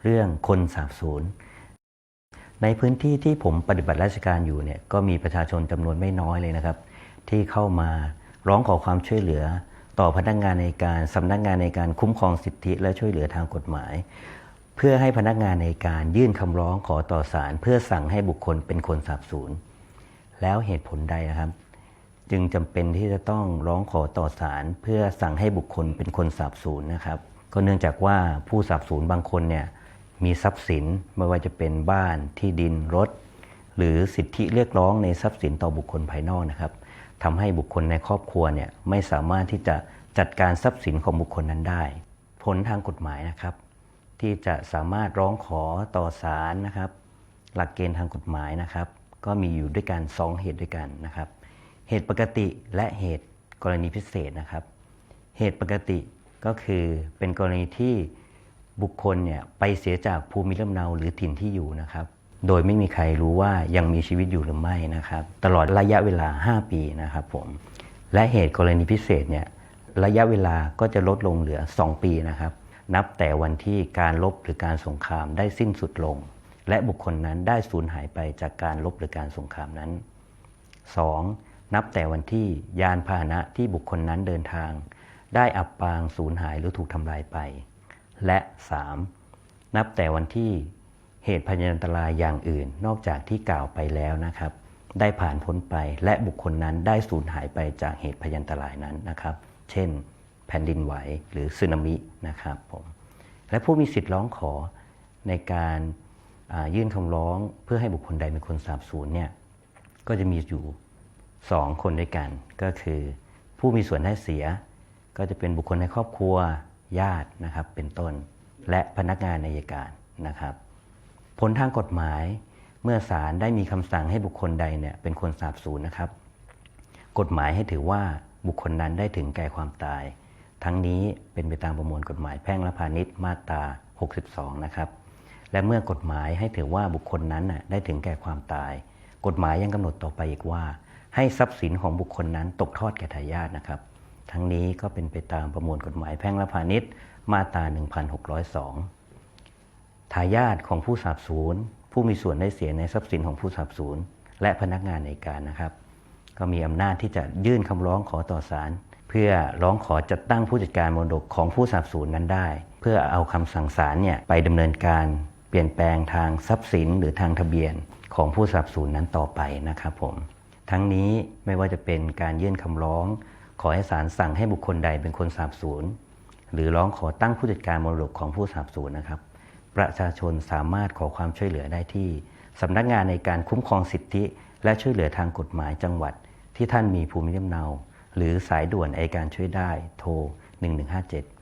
เรื่องคนสาบสูญในพื้นที่ที่ผมปฏิบัติราชการอยู่เนี่ยก็มีประชาชนจำนวนไม่น้อยเลยนะครับที่เข้ามาร้องขอความช่วยเหลือต่อพนักงานในการสำนักงานในการคุ้มครองสิทธิและช่วยเหลือทางกฎหมายเพื่อให้พนักงานในการยื่นคำร้องขอต่อศาลเพื่อสั่งให้บุคคลเป็นคนสาบสูญแล้วเหตุผลใดนะครับจึงจำเป็นที่จะต้องร้องขอต่อศาลเพื่อสั่งให้บุคคลเป็นคนสาบสูญนะครับก็เนื่องจากว่าผู้สาบสูญบางคนเนี่ยมีทรัพย์สินไม่ว่าจะเป็นบ้านที่ดินรถหรือสิทธิเรียกร้องในทรัพย์สินต่อบุคคลภายนอกนะครับทำให้บุคคลในครอบครัวเนี่ยไม่สามารถที่จะจัดการทรัพย์สินของบุคคลนั้นได้ผลทางกฎหมายนะครับที่จะสามารถร้องขอต่อศาลนะครับหลักเกณฑ์ทางกฎหมายนะครับก็มีอยู่ด้วยกัน2เหตุด้วยกันนะครับเหตุปกติและเหตุกรณีพิเศษนะครับเหตุปกติก็คือเป็นกรณีที่บุคคลเนี่ยไปเสียจากภูมิลำเนาหรือถิ่นที่อยู่นะครับโดยไม่มีใครรู้ว่ายังมีชีวิตอยู่หรือไม่นะครับตลอดระยะเวลา5ปีนะครับผมและเหตุกรณีพิเศษเนี่ยระยะเวลาก็จะลดลงเหลือ2ปีนะครับนับแต่วันที่การรบหรือการสงครามได้สิ้นสุดลงและบุคคลนั้นได้สูญหายไปจากการรบหรือการสงครามนั้น 2. นับแต่วันที่ยานพาหนะที่บุคคลนั้นเดินทางได้อับปางสูญหายหรือถูกทำลายไปและ 3. นับแต่วันที่เหตุพยานอันตรายอย่างอื่นนอกจากที่กล่าวไปแล้วนะครับได้ผ่านพ้นไปและบุคคลนั้นได้สูญหายไปจากเหตุพยานอันตรายนั้นนะครับเช่นแผ่นดินไหวหรือสึนามินะครับผมและผู้มีสิทธิ์ร้องขอในการยื่นคำร้องเพื่อให้บุคคลใดเป็นคนสาบสูญเนี่ยก็จะมีอยู่2คนด้วยกันก็คือผู้มีส่วนได้เสียก็จะเป็นบุคคลในครอบครัวญาตินะครับเป็นต้นและพนักงานอัยการนะครับผลทางกฎหมายเมื่อศาลได้มีคำสั่งให้บุคคลใดเนี่ยเป็นคนสาบสูญนะครับกฎหมายให้ถือว่าบุคคลนั้นได้ถึงแก่ความตายทั้งนี้เป็นไปตามประมวลกฎหมายแพ่งและพาณิชย์มาตรา62นะครับและเมื่อกฎหมายให้ถือว่าบุคคลนั้นได้ถึงแก่ความตายกฎหมายยังกำหนดต่อไปอีกว่าให้ทรัพย์สินของบุคคลนั้นตกทอดแก่ทายาทนะครับทั้งนี้ก็เป็นไปตามประมวลกฎหมายแพ่งและพาณิชย์มาตรา1602ทายาทของผู้สาบสูญผู้มีส่วนได้เสียในทรัพย์สินของผู้สาบสูญและพนักงานอัยการนะครับก็มีอำนาจที่จะยื่นคำร้องขอต่อศาลเพื่อร้องขอจัดตั้งผู้จัดการมรดกของผู้สาบสูญนั้นได้เพื่อเอาคำสั่งศาลเนี่ยไปดำเนินการเปลี่ยนแปลงทางทรัพย์สินหรือทางทะเบียนของผู้สาบสูญนั้นต่อไปนะครับผมทั้งนี้ไม่ว่าจะเป็นการยื่นคำร้องขอให้ศาลสั่งให้บุคคลใดเป็นคนสาบสูญหรือร้องขอตั้งผู้จัดการมรดกของผู้สาบสูญนะครับประชาชนสามารถขอความช่วยเหลือได้ที่สำนักงานในการคุ้มครองสิทธิและช่วยเหลือทางกฎหมายจังหวัดที่ท่านมีภูมิลำเนาหรือสายด่วนอัยการช่วยได้โทร1157